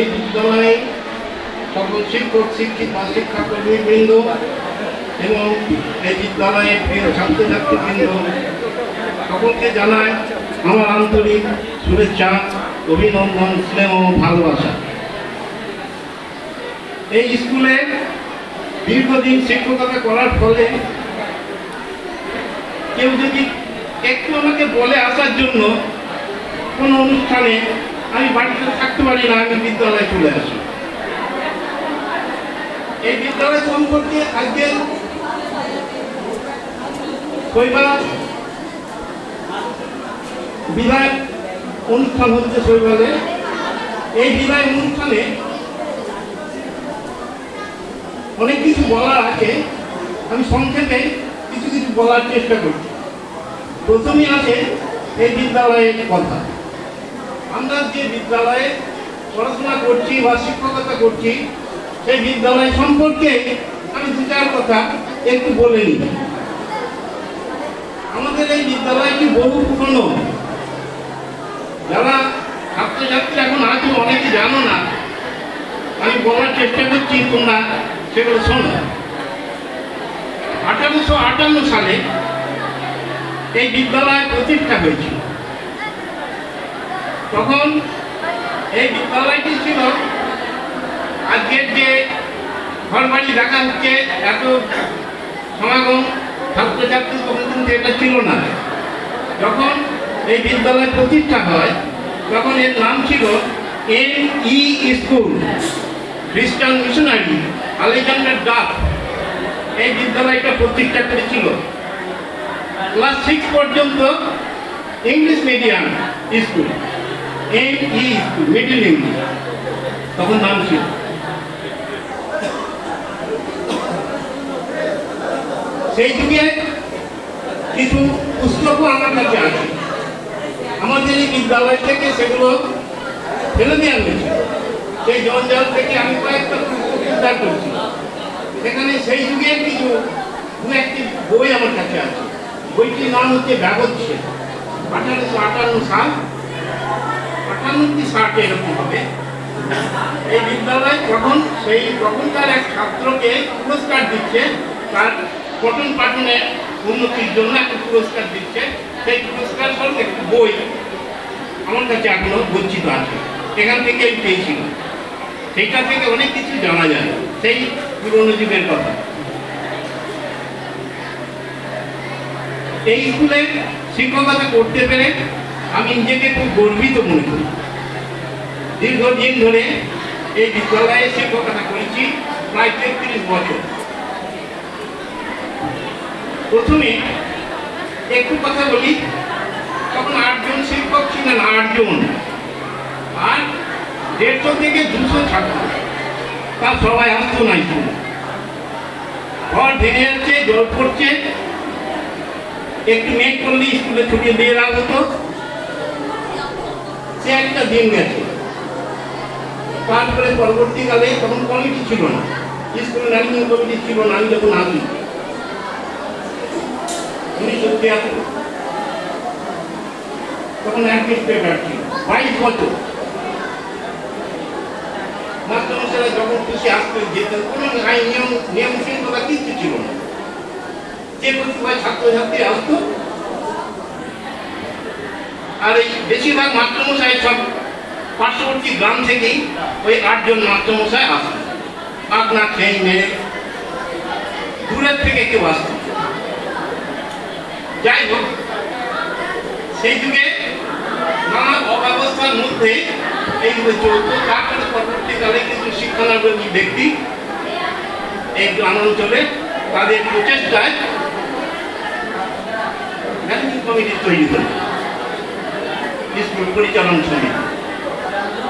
এই বিদ্যালয়ে সকল শিক্ষক শিক্ষাকর্মীবৃন্দ এবং এই বিদ্যালয়ের প্রিয় ছাত্রছাত্রীবৃন্দ সকলকে জানায় আমার আন্তরিক শুভেচ্ছা, অভিনন্দন, স্নেহ, ভালোবাসা। এই স্কুলে দীর্ঘদিন শিক্ষকতা করার ফলে কেউ যদি একটু আমাকে বলে আসার জন্য কোনো অনুষ্ঠানে, আমি বাড়িতে থাকতে পারি না, আমি বিদ্যালয়ে চলে আসি। এই বিদ্যালয় সম্পর্কে আজকে শৈবাল বিদায় অনুষ্ঠান হচ্ছে শৈবালে। এই বিদায় অনুষ্ঠানে অনেক কিছু বলার আছে, আমি সংক্ষেপে কিছু কিছু বলার চেষ্টা করছি। প্রথমেই আছে এই বিদ্যালয়ের কথা। আমরা যে বিদ্যালয়ে পড়াশোনা করছি বা শিক্ষকতা করছি, সেই বিদ্যালয় সম্পর্কে আমি দু চার কথা একটু বলে নিই। আমাদের এই বিদ্যালয়টি বহু পুরনো। যারা ছাত্রছাত্রী এখন আজও অনেকে জানো না, আমি বলার চেষ্টা করছি, তোমরা সেগুলো শোনো। 1858 সালে এই বিদ্যালয় প্রতিষ্ঠা হয়েছিল। তখন এই বিদ্যালয়টি ছিল আজকের যে ঘরবাড়ি দেখা হচ্ছে, এত সমাগম ছাত্রছাত্রী, তখন কিন্তু এটা ছিল না। যখন এই বিদ্যালয় প্রতিষ্ঠা হয় তখন এর নাম ছিল এম.ই. স্কুল, খ্রিস্টান মিশনারি আলেকজান্ডার ডাফ এই বিদ্যালয়টা প্রতিষ্ঠা করেছিল। ক্লাস 6 পর্যন্ত English medium school, M E. School, middle English তখন নাম ছিল। সেই যুগে কিছু পুস্তকও আমার কাছে আছে। আমাদের এই বিদ্যালয় থেকে সেগুলো ফেলে দেওয়া হয়েছে। সেই জঞ্জাল থেকে আমি কয়েকটা পুস্তক উদ্ধার করছি। সেখানে সেই যুগের কিছু দু একটি বই আমার কাছে আছে। বইটির নাম হচ্ছে ব্যবচ্ছেদ, 1858 সাল, 58 কি 60 এরকম হবে। এই বিদ্যালয় তখন সেই তখনকার এক ছাত্রকে পুরস্কার দিচ্ছে, তার পঠন পাঠনের উন্নতির জন্য একটা পুরস্কার দিচ্ছে। সেই পুরস্কার স্বরূপ একটি বই আমার কাছে এখনো গচ্ছিত আছে, এখান থেকে আমি পেয়েছিল। সেইটা থেকে অনেক কিছু জানা যায়, সেই পুরনো যুগের কথা। এই স্কুলে শিক্ষকতা করতে পেরে আমি নিজেকে খুব গর্বিত মনে করি। দীর্ঘদিন ধরে এই বিদ্যালয়ে শিক্ষকতা করেছি, প্রায় 33 বছর। প্রথমে একটু কথা বলি, তখন 8 জন শিক্ষক ছিলেন, 8 জন, আর 150 থেকে 200 ছাত্র। তা সবাই আসতো না স্কুলে। ঘর ভেঙে যাচ্ছে, জল পড়ছে, একটু মেঘ করলে স্কুলে ছুটি দিয়ে দেওয়া হতো। সে একটা দিন গেছে। তারপরে পরবর্তীকালে তখন কমিটি ছিল না, স্কুল র্যাঙ্কিং কমিটি ছিল না। আমি যখন আসি 1973, তখন অ্যাডমিনিস্ট্রেটর ছিল, 22 বছর। মাস্টারমশাইরা যখন খুশি আসতে যেতেন, কোনো নিয়ম শৃঙ্খলা কিচ্ছু ছিল না। যে প্রতিভায় ছাত্রছাত্রী আসতো, আর এই বেশিরভাগ মাস্টারমশাই সব পার্শ্ববর্তী গ্রাম থেকেই ওই 8 জন মাস্টারমশাই আসতো। আপনার খেয়ে মেরে দূরের থেকে কেউ আসতো। যাই হোক, সেই যুগে নানা অব্যবস্থার মধ্যে এইগুলো চলত। তারপরে পরবর্তীকালে কিছু শিক্ষানুরাগী ব্যক্তি এই গ্রামাঞ্চলে তাদের প্রচেষ্টায় র্যাঙ্কিং কমিটি তৈরি হল, স্কুল পরিচালনা সমিতি।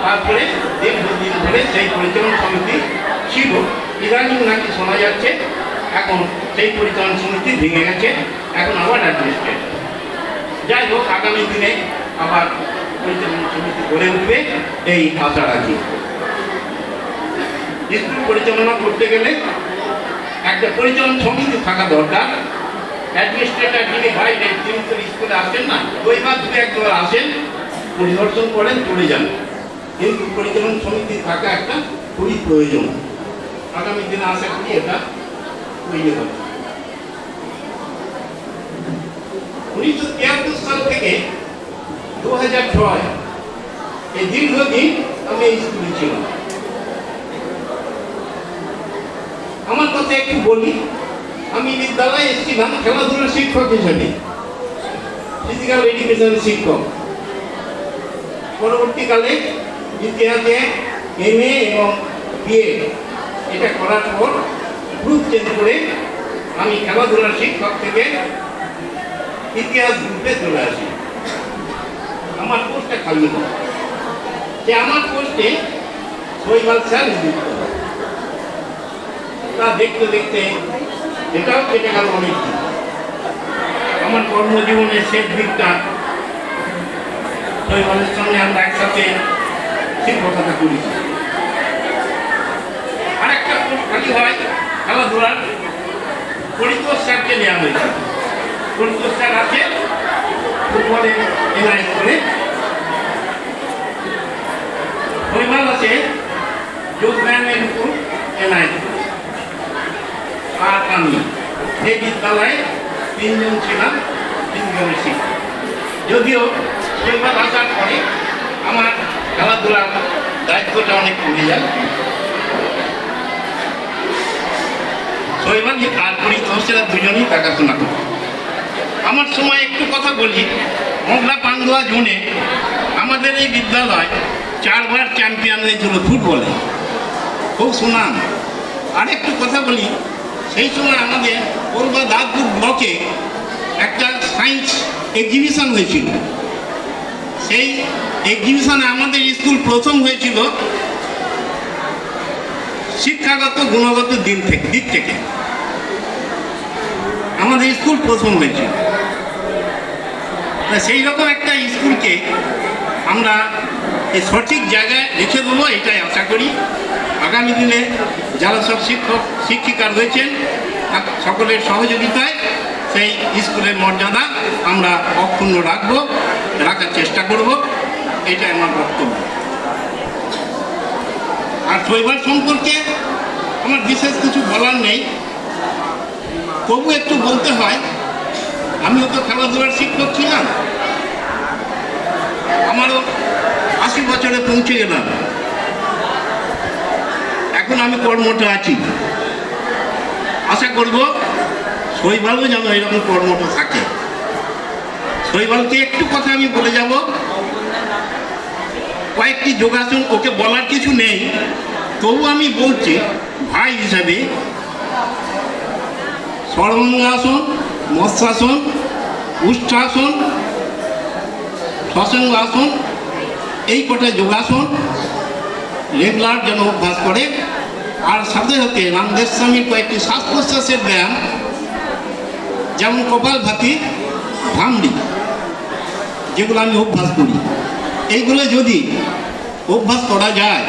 তারপরে দীর্ঘদিন ধরে সেই পরিচালনা সমিতি ছিল। ইদানিং নাকি শোনা যাচ্ছে এখন সেই পরিচালনা সমিতি ভেঙে গেছে, এখন আবার অ্যাডমিনিস্ট্রেটর। যাই হোক, আগামী দিনে আবার পরিচালনা সমিতি গড়ে উঠবে এই আশা রাখি। স্কুল পরিচালনা করতে গেলে একটা পরিচালনা সমিতি থাকা দরকার। অ্যাডমিনিস্ট্রেটর যিনি বাইরে, তিনি তো স্কুলে আসেন না, 2 বা 2-1 বার আসেন, পরিদর্শন করেন, চলে যান। কিন্তু পরিচালন সমিতি থাকা একটা খুবই প্রয়োজন। আগামী দিনে আশা করি এটা তৈরি হবে। 1973 সাল থেকে 2006 এই দীর্ঘদিন আমি এই স্কুলে ছিলাম। আমার কথা একটু বলি, আমি বিদ্যালয়ে এসেছিলাম খেলাধুলার শিক্ষক হিসেবে, ফিজিক্যাল এডুকেশনের শিক্ষক। পরবর্তীকালে ইতিহাসে MA এবং BA এটা করার পর গ্রুপ চেঞ্জ করে আমি খেলাধুলার শিক্ষক থেকে ইতিহাস গ্রুপে চলে আসি। আমার পোস্টটা খালি হয়, যে আমার পোস্টে শৈবাল স্যার নিযুক্ত। তা দেখতে দেখতে এটাও কেটে গেল অনেক দিন। আমার কর্মজীবনের শেষ দিকটা শৈবালের সঙ্গে আমরা একসাথে শিক্ষকতা করেছি। আর একটা পোস্ট খালি হয় খেলাধুলার, পরিতোষ স্যারকে নেওয়া হয়েছে। পরিতোষ স্যার আছে ফুটবলে এনআইএস করে, শৈবাল আছে যোগব্যায়ামের উপর এনআইএস। আর আমি এই বিদ্যালয়ে 3 জন ছিলাম, 3 জনের শিক্ষক। যদিও শৈবাল আসার পরে আমার খেলাধুলার দায়িত্বটা অনেক কমে যায়। শৈবাল আর পরিতোষেরা দুজনেই দেখাশোনা করে। আমার সময় একটু কথা বলি, মগলা পান্ডুয়া জোনে আমাদের এই বিদ্যালয় 4 বার চ্যাম্পিয়ন হয়েছিল ফুটবলে, খুব সুনাম। আর একটু কথা বলি, সেই সময় আমাদের পূর্ব দাঁতপুর ব্লকে একটা সায়েন্স এক্সিবিশন হয়েছিল। সেই এক্সিবিশনে আমাদের স্কুল প্রথম হয়েছিল শিক্ষাগত গুণগত দিক থেকে আমাদের স্কুল প্রথম হয়েছিল। সেই রকম একটা স্কুলকে আমরা এই সঠিক জায়গায় রেখে দেবো, এটাই আশা করি। আগামী দিনে যারা সব শিক্ষক শিক্ষিকা রয়েছেন সকলের সহযোগিতায় সেই স্কুলের মর্যাদা আমরা অক্ষুণ্ণ রাখার চেষ্টা করব, এটাই আমার বক্তব্য। আর শৈবাল সম্পর্কে আমার বিশেষ কিছু বলার নেই, তবু একটু বলতে হয়। আমিও তো খেলাধুলার শিক্ষক ছিলাম, আমারও 80 বছরে পৌঁছে গেলাম। এখন আমি কর্মঠ আছি, আশা করব শৈবালও যেন এরকম কর্মঠ থাকে। শৈবালকে একটু কথা আমি বলে যাব, কয়েকটি যোগাসন, ওকে বলার কিছু নেই, তবু আমি বলছি ভাই হিসাবে। সর্বাঙ্গাসন, মৎস্যাসন, উষ্ঠাসন, সসঙ্গাসন, এই কটা যোগাসন রেগুলার যেন অভ্যাস করে। আর সাথে সাথে রামদেব স্বামীর কয়েকটি শ্বাস প্রশ্বাসের ব্যায়াম, যেমন কপালভাতি, ভ্রামরি, যেগুলো আমি অভ্যাস করি, এইগুলো যদি অভ্যাস করা যায়,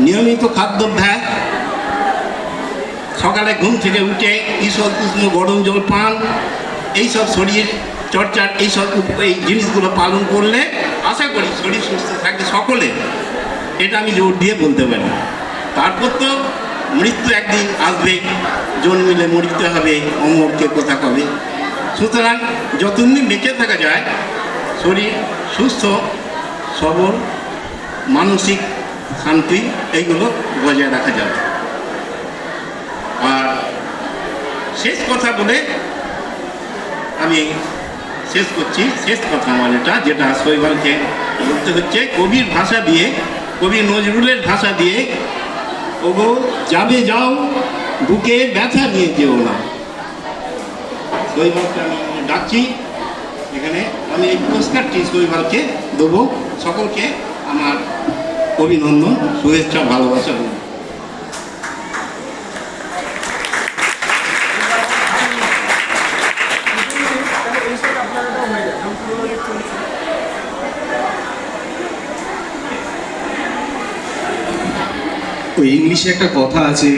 নিয়মিত খাদ্যাভ্যাস, সকালে ঘুম থেকে উঠে ঈষৎ উষ্ণ গরম জল পান, এইসব শরীর চর্চার এই জিনিসগুলো পালন করলে আশা করি শরীর সুস্থ থাকবে সকলে। এটা আমি জোর দিয়ে বলতে পারি। তারপর তো মৃত্যু একদিন আসবে, জন্মিলে মরিতে হবে, অমরকে কথা কবে। সুতরাং যতদিন বেঁচে থাকা যায়, শরীর সুস্থ সবল, মানসিক শান্তি, এইগুলো বজায় রাখা যাবে। আর শেষ কথা বলে আমি শেষ করছি। শেষ কথা আমার যেটা শৈবালকে বলতে হচ্ছে কবির ভাষা দিয়ে, কবি নজরুলের ভাষা দিয়ে, ওগো যাবে যাও, বুকে ব্যথা নিয়ে যেও না। শৈবালকে আমি ডাকছি এখানে, আমি এই পুরস্কারটি শৈবালকে দেবো। সকলকে আমার অভিনন্দন, শুভেচ্ছা, ভালোবাসা। ওই ইংলিশে একটা কথা আছে,